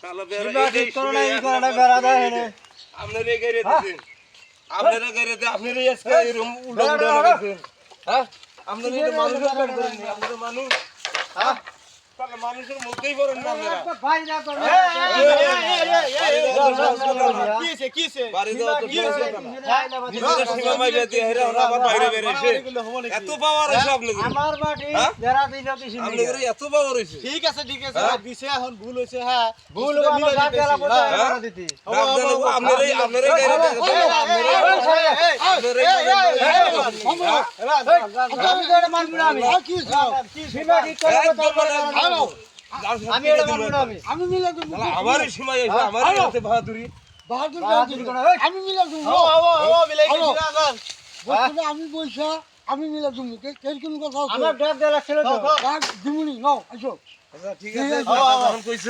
শালা বেড়া ঠিক করো না এই করো না বেড়া দেয় এনে আপনারা গেরে দিছেন আপনারা গেরে দে আপনারা আজকে এরকম উল্টো উল্টো লাগাইছেন হ্যাঁ আপনারা এটা মানুষের কাজ করেন নি আপনারা মানুষ হ্যাঁ তাহলে মানুষের মধ্যেই পড়েন না আপনারা ভাই না তো কিছে কিছে বাড়ি দাও তো কিছে নিজের সীমা মাইরা দিয়ে হেরা ওরা আবার বাইরে বের হইছে এত পাওয়ার হইছে আপনাদের আমার বাড়ি যারা দিনা দিছি আপনাদের এত পাওয়ার হইছে ঠিক আছে দিছে এখন ভুল হইছে হ্যাঁ ভুল আমার ডাক গেলা পড়া দিতি আপনারা আপনারা গেরে আমি তো এটা মানব না আমি কি সীমা ঠিক করে আমি এটা মানব না আমি মিলা দেব আমারই সীমা হইছে আমারই হাতে বাহাদুরি আমি মিলা দেব ও মিলাই গেছি না আগান আমি পয়সা আমি মিলা দেব কেন কোন কথা আমার ডাক দেলা ছিল তো দিমুনি নাও আসো ঠিক আছে যখন কইছে